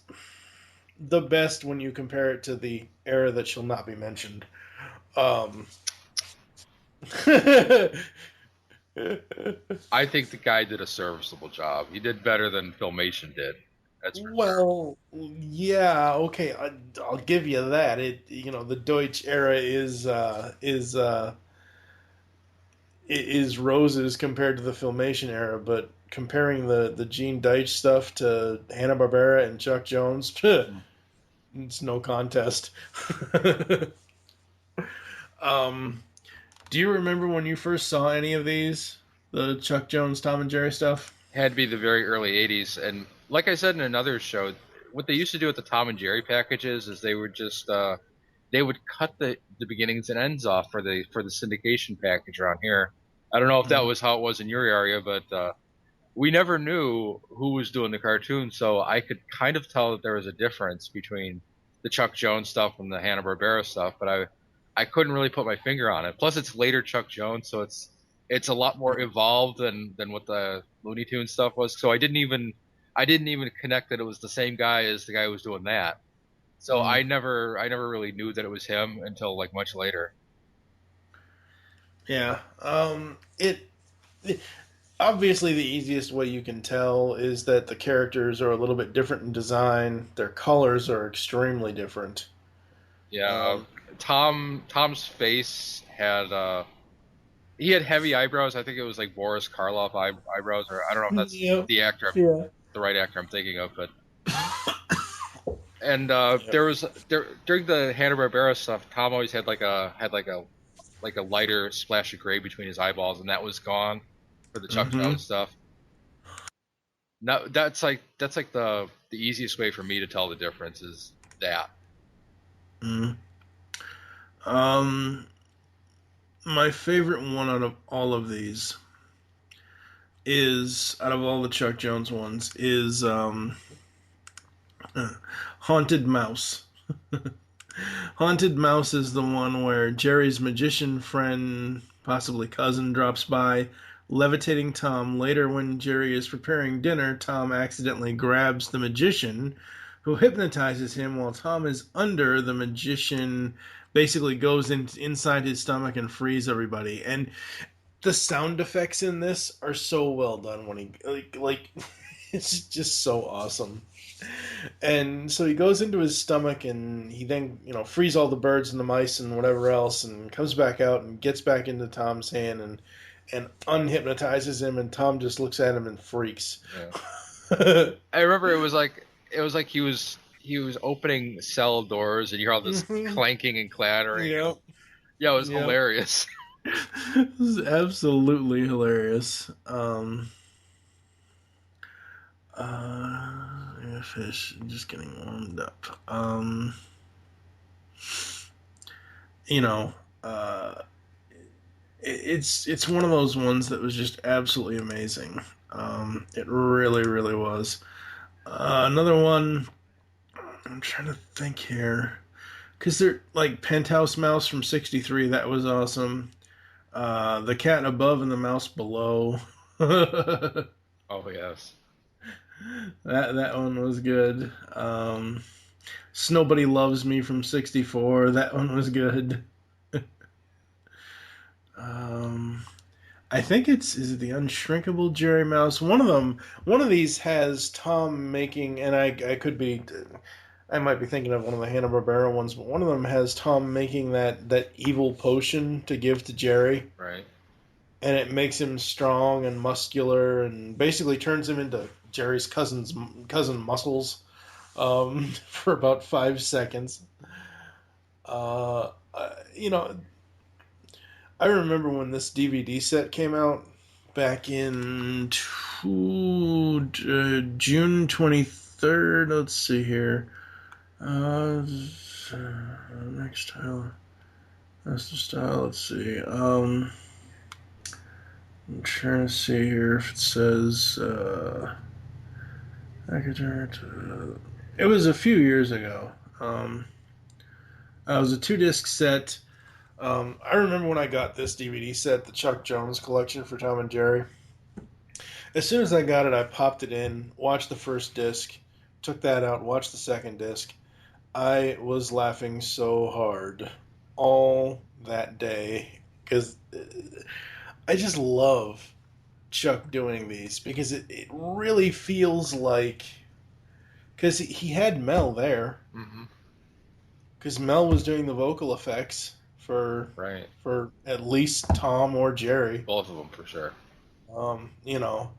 Speaker 4: the best when you compare it to the era that shall not be mentioned.
Speaker 5: I think the guy did a serviceable job. He did better than Filmation did. That's for sure.
Speaker 4: Well, yeah, okay, I'll give you that. The Deutsch era is roses compared to the Filmation era, but comparing the Gene Deitch stuff to Hanna-Barbera and Chuck Jones, it's no contest. Do you remember when you first saw any of these? The Chuck Jones, Tom and Jerry stuff?
Speaker 5: Had to be the very early 80s. And like I said in another show, what they used to do with the Tom and Jerry packages is they would just they would cut the beginnings and ends off for the syndication package around here. I don't know if that was how it was in your area, but we never knew who was doing the cartoon, so I could kind of tell that there was a difference between the Chuck Jones stuff and the Hanna-Barbera stuff, but I couldn't really put my finger on it. Plus, it's later Chuck Jones, so it's a lot more evolved than what the Looney Tunes stuff was. So I didn't even connect that it was the same guy as the guy who was doing that. So I never really knew that it was him until like much later.
Speaker 4: Yeah. It obviously the easiest way you can tell is that the characters are a little bit different in design. Their colors are extremely different.
Speaker 5: Yeah. Tom's face had he had heavy eyebrows. I think it was like Boris Karloff eyebrows, or I don't know if that's the actor, the right actor I'm thinking of, but. And during the Hanna-Barbera stuff, Tom always had like a lighter splash of gray between his eyeballs, and that was gone for the Chuck Jones stuff. Now that's like the easiest way for me to tell the difference is that.
Speaker 4: My favorite one out of all of these is, out of all the Chuck Jones ones, is Haunted Mouse. Haunted Mouse is the one where Jerry's magician friend, possibly cousin, drops by, levitating Tom. Later, when Jerry is preparing dinner, Tom accidentally grabs the magician, who hypnotizes him while Tom is under. The magician basically goes inside his stomach and frees everybody. And the sound effects in this are so well done when he like it's just so awesome. And so he goes into his stomach and he then, frees all the birds and the mice and whatever else and comes back out and gets back into Tom's hand and unhypnotizes him, and Tom just looks at him and freaks.
Speaker 5: Yeah. I remember it was like he was opening cell doors and you hear all this clanking and clattering.
Speaker 4: Yep.
Speaker 5: Yeah, it was hilarious.
Speaker 4: It was absolutely hilarious. Fish, just getting warmed up. It's one of those ones that was just absolutely amazing. It really, really was. Another one, I'm trying to think here. because they're like Penthouse Mouse from '63. That was awesome. The Cat Above and the Mouse Below. that
Speaker 5: Oh yes.
Speaker 4: that one was good. Snowbody Loves Me from '64. That one was good. Um, I think is it the Unshrinkable Jerry Mouse? One of them. One of these has Tom making, and I could be, I might be thinking of one of the Hanna Barbera ones, but one of them has Tom making that evil potion to give to Jerry,
Speaker 5: Right.
Speaker 4: and it makes him strong and muscular, and basically turns him into Jerry's cousin Muscles, for about 5 seconds. You know, I remember when this DVD set came out back in June 23rd. Let's see here. Next style. That's the style. Let's see. I'm trying to see here if it says. It was a few years ago. It was a 2-disc set. I remember when I got this DVD set, the Chuck Jones collection for Tom and Jerry. As soon as I got it, I popped it in, watched the first disc, took that out, watched the second disc. I was laughing so hard all that day because I just love Chuck doing these because it really feels like, because he had Mel there, because Mel was doing the vocal effects for at least Tom or Jerry.
Speaker 5: Both of them for sure.
Speaker 4: You know,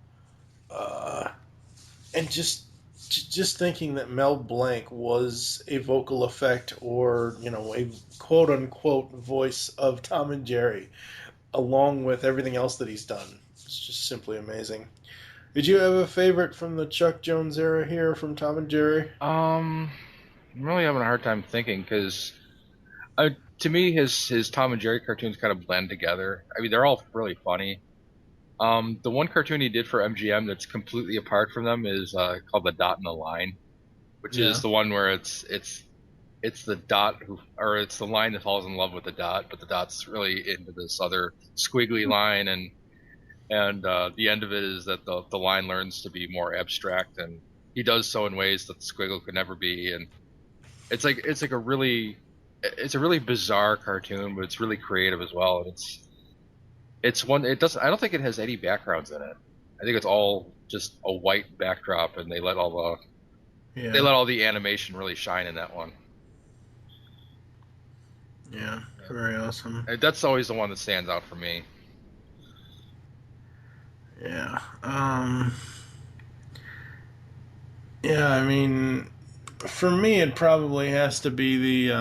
Speaker 4: and just thinking that Mel Blanc was a vocal effect or a quote unquote voice of Tom and Jerry, along with everything else that he's done, it's just simply amazing. Did you have a favorite from the Chuck Jones era here from Tom and Jerry?
Speaker 5: I'm really having a hard time thinking because to me his Tom and Jerry cartoons kind of blend together. I mean, they're all really funny. The one cartoon he did for MGM that's completely apart from them is called The Dot and the Line, which is the one where it's the dot or it's the line that falls in love with the dot, but the dot's really into this other squiggly line, and the end of it is that the line learns to be more abstract, and he does so in ways that the squiggle could never be, and it's a really bizarre cartoon, but it's really creative as well, and it's one. It doesn't. I don't think it has any backgrounds in it. I think it's all just a white backdrop, and they let all the animation really shine in that one.
Speaker 4: Yeah, very awesome.
Speaker 5: That's always the one that stands out for me.
Speaker 4: Yeah. Yeah, I mean, for me, it probably has to be the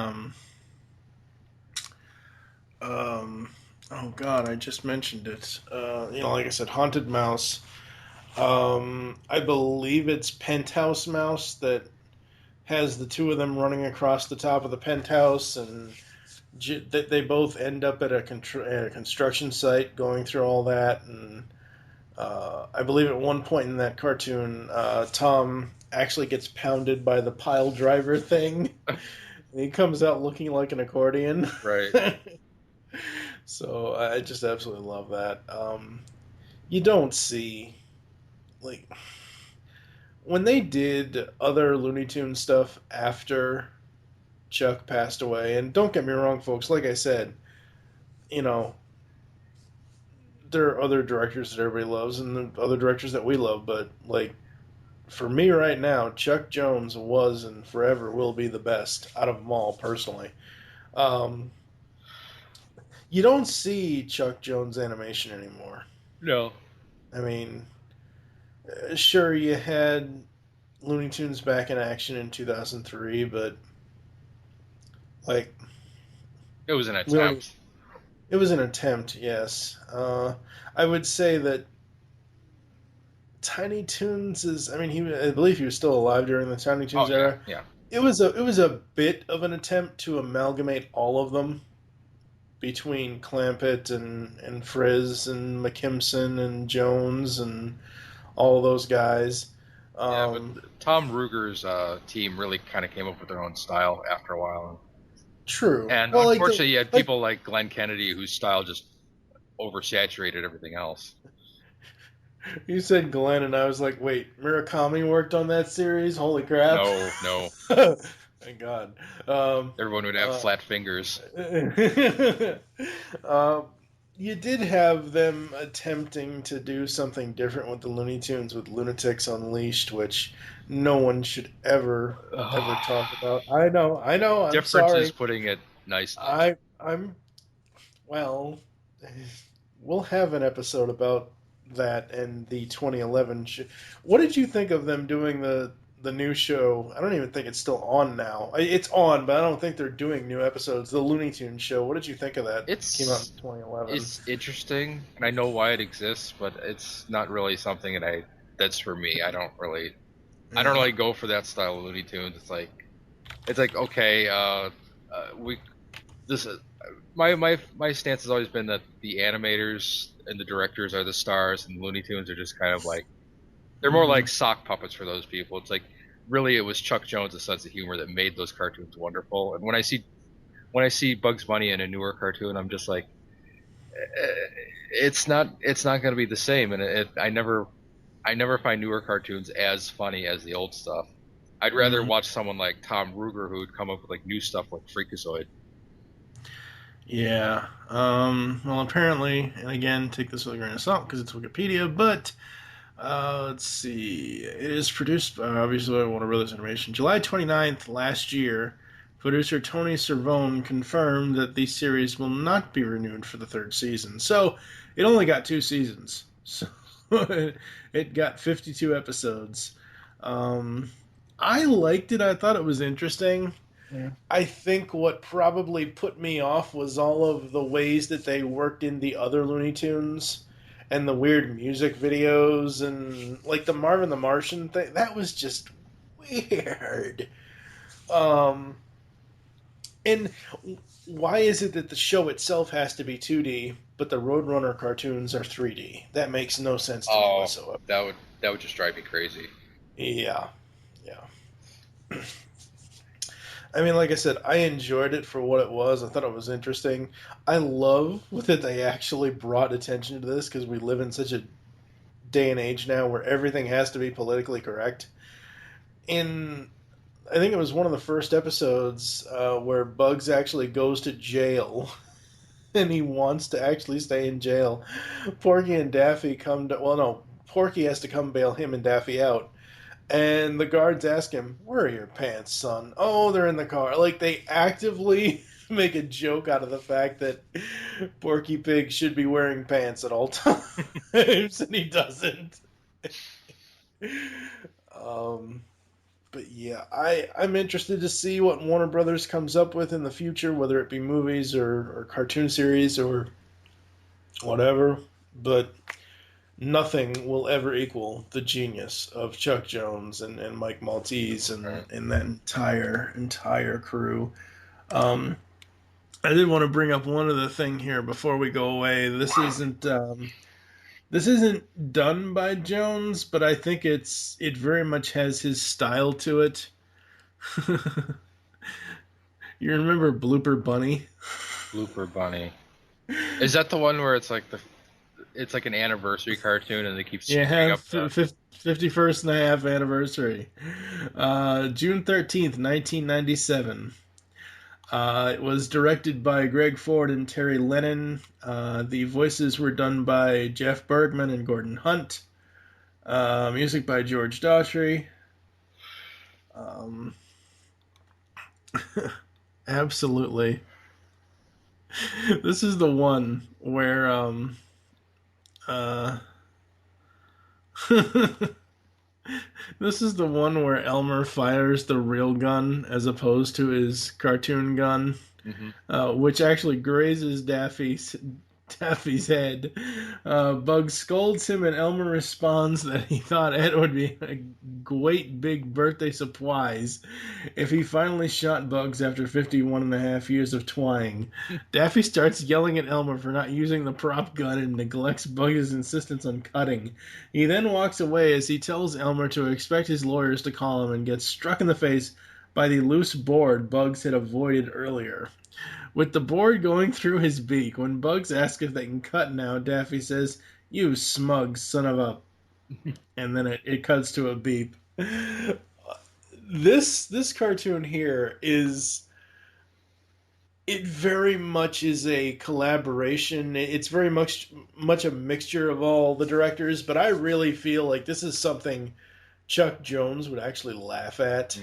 Speaker 4: oh God, I just mentioned it. Like I said, Haunted Mouse. I believe it's Penthouse Mouse that has the two of them running across the top of the penthouse, and they both end up at a construction site going through all that. And I believe at one point in that cartoon, Tom actually gets pounded by the pile driver thing. And he comes out looking like an accordion.
Speaker 5: Right.
Speaker 4: So I just absolutely love that. You don't see, like, when they did other Looney Tunes stuff after Chuck passed away, and don't get me wrong, folks, like I said, there are other directors that everybody loves and the other directors that we love, but, like, for me right now, Chuck Jones was and forever will be the best out of them all, personally. You don't see Chuck Jones animation anymore.
Speaker 5: No.
Speaker 4: I mean, sure, you had Looney Tunes back in action in 2003, but, like...
Speaker 5: It was an attempt.
Speaker 4: It was an attempt, yes. I would say that Tiny Toons is... I mean, I believe he was still alive during the Tiny Toons era.
Speaker 5: Yeah.
Speaker 4: It was a bit of an attempt to amalgamate all of them between Clampett and Frizz and McKimson and Jones and all those guys.
Speaker 5: But Tom Ruger's team really kind of came up with their own style after a while.
Speaker 4: True.
Speaker 5: And
Speaker 4: Well,
Speaker 5: unfortunately, you had people like Glenn Kennedy whose style just oversaturated everything else.
Speaker 4: You said Glenn, and I was like, wait, Murakami worked on that series? Holy crap.
Speaker 5: No.
Speaker 4: Thank God.
Speaker 5: Everyone would have flat fingers.
Speaker 4: uh, you did have them attempting to do something different with the Looney Tunes with Lunatics Unleashed, which no one should ever talk about. I know, I'm
Speaker 5: Difference
Speaker 4: sorry.
Speaker 5: is putting it nicely.
Speaker 4: I'm well, we'll have an episode about that and the 2011 What did you think of them doing the new show? I don't even think it's still on now. It's on, but I don't think they're doing new episodes. The Looney Tunes show. What did you think of that? It came out in 2011.
Speaker 5: It's interesting, and I know why it exists, but it's not really something that's for me. I don't really go for that style of Looney Tunes. It's like okay, my stance has always been that the animators and the directors are the stars, and Looney Tunes are just kind of like they're more like sock puppets for those people. It's like really it was Chuck Jones' sense of humor that made those cartoons wonderful. And when I see Bugs Bunny in a newer cartoon, I'm just like, it's not going to be the same. And I never find newer cartoons as funny as the old stuff. I'd rather watch someone like Tom Ruger who would come up with like new stuff like Freakazoid.
Speaker 4: Yeah. Well, apparently, and again, take this with a grain of salt because it's Wikipedia, but let's see. It is produced, obviously, by Warner Brothers Animation. July 29th last year, producer Tony Cervone confirmed that the series will not be renewed for the third season. So, it only got 2 seasons. So, it got 52 episodes. I liked it. I thought it was interesting. Yeah. I think what probably put me off was all of the ways that they worked in the other Looney Tunes and the weird music videos and like the Marvin the Martian thing. That was just weird. And why is it that the show itself has to be 2D, but the Roadrunner cartoons are 3D? That makes no sense to me whatsoever.
Speaker 5: That would just drive me crazy.
Speaker 4: Yeah. I mean, like I said, I enjoyed it for what it was. I thought it was interesting. I love that they actually brought attention to this because we live in such a day and age now where everything has to be politically correct. I think it was one of the first episodes where Bugs actually goes to jail and he wants to actually stay in jail. Porky and Daffy Porky has to come bail him and Daffy out. And the guards ask him, "Where are your pants, son?" "Oh, they're in the car." Like, they actively make a joke out of the fact that Porky Pig should be wearing pants at all times, and he doesn't. But yeah, I'm interested to see what Warner Brothers comes up with in the future, whether it be movies or cartoon series or whatever. But nothing will ever equal the genius of Chuck Jones and Mike Maltese and that entire crew. I did want to bring up one other thing here before we go away. This isn't done by Jones, but I think it very much has his style to it. You remember Blooper Bunny?
Speaker 5: Blooper Bunny. Is that the one where it's like an anniversary cartoon and they keep screwing up
Speaker 4: 51st and a half anniversary. June 13th, 1997. It was directed by Greg Ford and Terry Lennon. The voices were done by Jeff Bergman and Gordon Hunt. Music by George Daughtry. Absolutely. This is the one where this is the one where Elmer fires the real gun as opposed to his cartoon gun, which actually grazes Daffy's head. Bugs scolds him, and Elmer responds that he thought Ed would be a great big birthday surprise if he finally shot Bugs after 51 and a half years of twying. Daffy starts yelling at Elmer for not using the prop gun and neglects Bugs' insistence on cutting. He then walks away as he tells Elmer to expect his lawyers to call him and gets struck in the face by the loose board Bugs had avoided earlier. With the board going through his beak, when Bugs asks if they can cut now, Daffy says, "You smug son of a..." And then it cuts to a beep. This cartoon here is... It very much is a collaboration. It's very much a mixture of all the directors, but I really feel like this is something Chuck Jones would actually laugh at.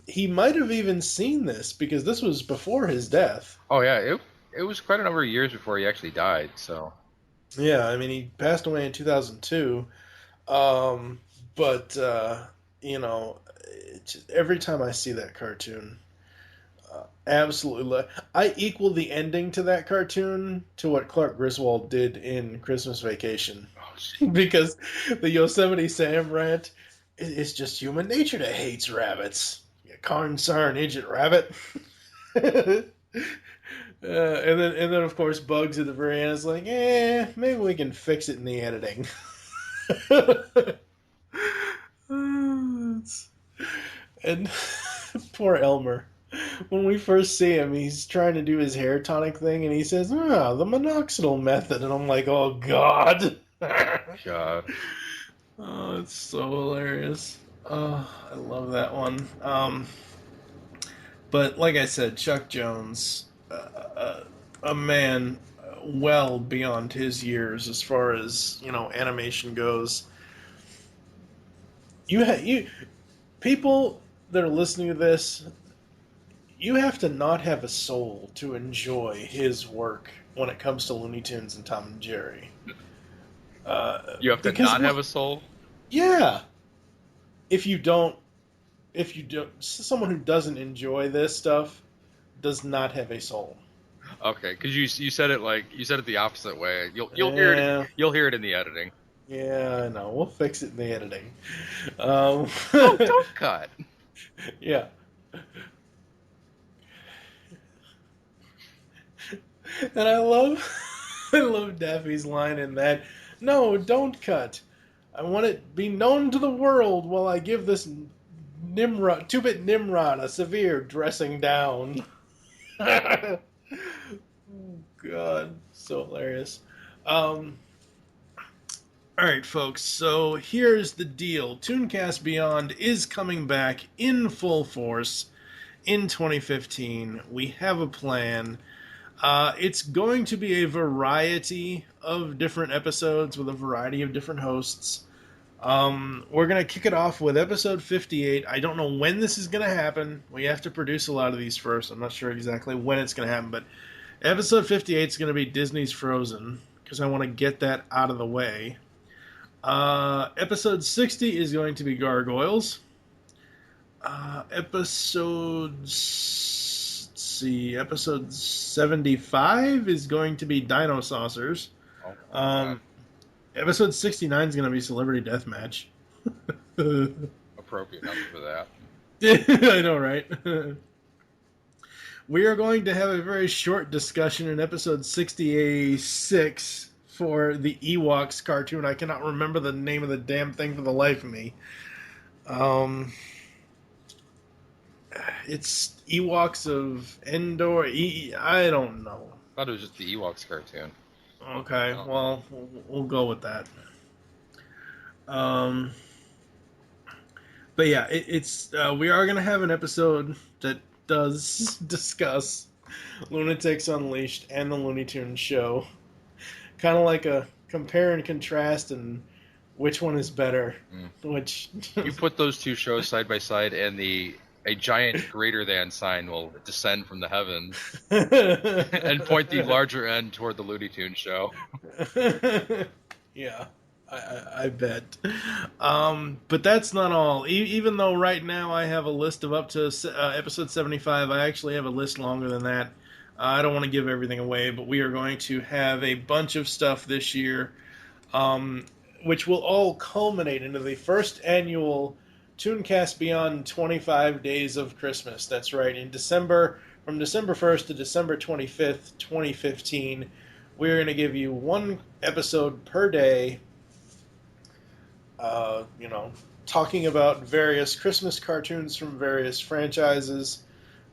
Speaker 4: He might have even seen this because this was before his death.
Speaker 5: Oh yeah, it was quite a number of years before he actually died. So
Speaker 4: Yeah, I mean he passed away in 2002. But every time I see that cartoon, absolutely, I equal the ending to that cartoon to what Clark Griswold did in Christmas Vacation, because the Yosemite Sam rant. It's just human nature that hates rabbits. You consarn idiot rabbit. And then of course Bugs at the very end is like, maybe we can fix it in the editing. And poor Elmer. When we first see him, he's trying to do his hair tonic thing, and he says, the minoxidil method. And I'm like, oh, God.
Speaker 5: God.
Speaker 4: Oh, it's so hilarious. Oh, I love that one. But like I said, Chuck Jones, a man well beyond his years as far as, animation goes. You people that are listening to this, you have to not have a soul to enjoy his work when it comes to Looney Tunes and Tom and Jerry.
Speaker 5: You have to not have a soul?
Speaker 4: Yeah. If you don't, someone who doesn't enjoy this stuff does not have a soul.
Speaker 5: Okay, because you said it the opposite way. You'll hear it in the editing.
Speaker 4: Yeah, I know. We'll fix it in the editing.
Speaker 5: Don't cut.
Speaker 4: Yeah. And I love Daffy's line in that. No, don't cut. I want it be known to the world while I give this two-bit Nimrod a severe dressing down. Oh, God. So hilarious. Alright, folks, so here's the deal. ToonCast Beyond is coming back in full force in 2015. We have a plan. It's going to be a variety of different episodes with a variety of different hosts. We're going to kick it off with episode 58. I don't know when this is going to happen. We have to produce a lot of these first. I'm not sure exactly when it's going to happen, but episode 58 is going to be Disney's Frozen, because I want to get that out of the way. Episode 60 is going to be Gargoyles. Episode 75 is going to be Dino Saucers. Episode 69 is going to be Celebrity Deathmatch.
Speaker 5: Appropriate number for that.
Speaker 4: I know, right? We are going to have a very short discussion in episode 66 for the Ewoks cartoon. I cannot remember the name of the damn thing for the life of me. It's Ewoks of Endor. I don't know.
Speaker 5: I thought it was just the Ewoks cartoon.
Speaker 4: Okay, well, we'll go with that. But yeah, it's we are going to have an episode that does discuss Lunatics Unleashed and the Looney Tunes show. Kind of like a compare and contrast and which one is better. Which
Speaker 5: you put those two shows side by side and a giant greater than sign will descend from the heavens and point the larger end toward the Looney Tunes show.
Speaker 4: Yeah, I bet. But that's not all. Even though right now I have a list of up to episode 75, I actually have a list longer than that. I don't want to give everything away, but we are going to have a bunch of stuff this year, which will all culminate into the first annual ToonCast Beyond 25 Days of Christmas. That's right. In December, from December 1st to December 25th, 2015, we're going to give you one episode per day, talking about various Christmas cartoons from various franchises.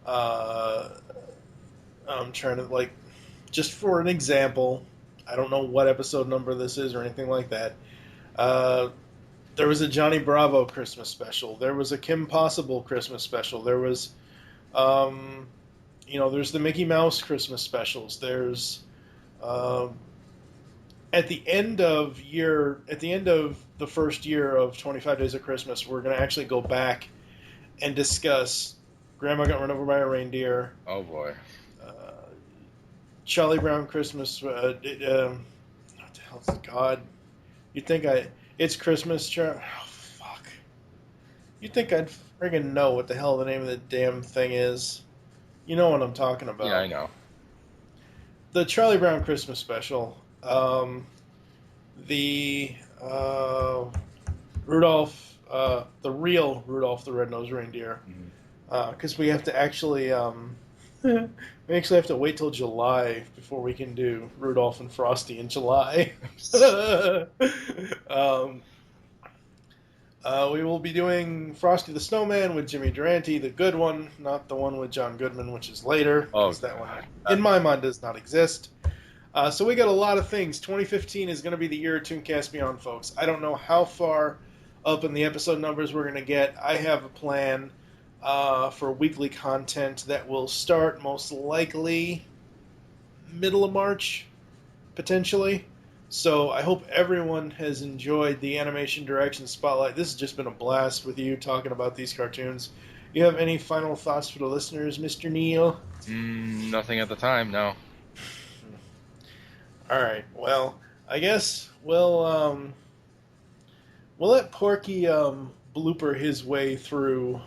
Speaker 4: I'm trying to, like, just for an example, I don't know what episode number this is or anything like that. There was a Johnny Bravo Christmas special. There was a Kim Possible Christmas special. There was, there's the Mickey Mouse Christmas specials. There's, at the end of the first year of 25 Days of Christmas, we're going to actually go back and discuss Grandma Got Run Over by a Reindeer.
Speaker 5: Oh boy.
Speaker 4: Charlie Brown Christmas. What the hell's God? You'd think it's Christmas. Oh fuck! You'd think I'd friggin' know what the hell the name of the damn thing is. You know what I'm talking about?
Speaker 5: Yeah, I know.
Speaker 4: The Charlie Brown Christmas special. The Rudolph, the real Rudolph the Red-Nosed Reindeer, because we have to actually have to wait till July before we can do Rudolph and Frosty in July. We will be doing Frosty the Snowman with Jimmy Durante, the good one, not the one with John Goodman, which is later.
Speaker 5: Oh,
Speaker 4: that one, in my mind, does not exist. So we got a lot of things. 2015 is going to be the year of ToonCast Beyond, folks. I don't know how far up in the episode numbers we're going to get. I have a plan for weekly content that will start most likely middle of March, potentially. So I hope everyone has enjoyed the Animation Direction Spotlight. This has just been a blast with you talking about these cartoons. You have any final thoughts for the listeners, Mr. Neal?
Speaker 5: Nothing at the time, no.
Speaker 4: All right. Well, I guess we'll let Porky blooper his way through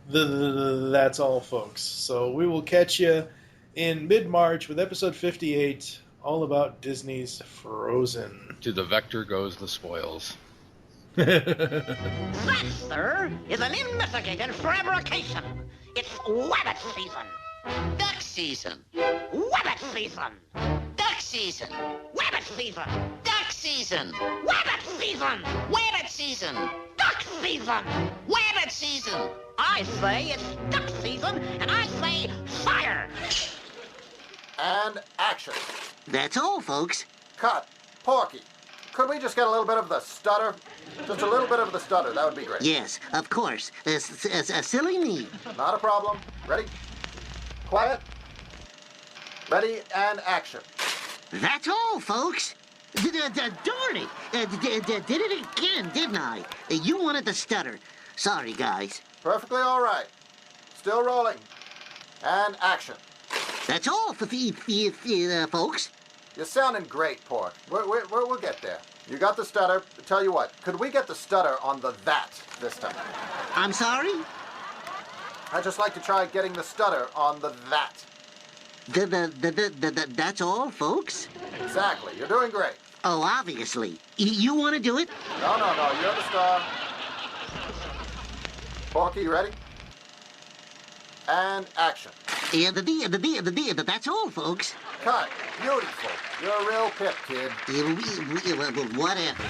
Speaker 4: that's all, folks. So we will catch you in mid-March with episode 58, all about Disney's Frozen.
Speaker 5: To the vector goes the spoils.
Speaker 2: That, sir, is an investigated fabrication. It's Wabbit season. Duck season. Wabbit season. Duck season. Wabbit season. Duck season. Wabbit season. Wabbit season. Duck season. Wabbit season. I say it's duck season, and I say fire.
Speaker 6: And action.
Speaker 7: That's all, folks.
Speaker 6: Cut. Porky, could we just get a little bit of the stutter? Just a little bit of the stutter, that would be great.
Speaker 7: Yes, of course. Silly me.
Speaker 6: Not a problem. Ready? Quiet. Ready and action.
Speaker 7: That's all, folks. Darn it. Did it again, didn't I? You wanted the stutter. Sorry, guys.
Speaker 6: Perfectly all right. Still rolling. And action.
Speaker 7: That's all, folks.
Speaker 6: You're sounding great, Pork. We'll get there. You got the stutter. Tell you what, could we get the stutter on the that this time?
Speaker 7: I'm sorry?
Speaker 6: I'd just like to try getting the stutter on the that.
Speaker 7: That's all, folks?
Speaker 6: Exactly. You're doing great.
Speaker 7: Oh, obviously. You want to do it?
Speaker 6: No. You're the star. Porky, you ready? And action.
Speaker 7: That's all, folks.
Speaker 6: Cut. Beautiful. You're a real pip, kid.
Speaker 7: Whatever.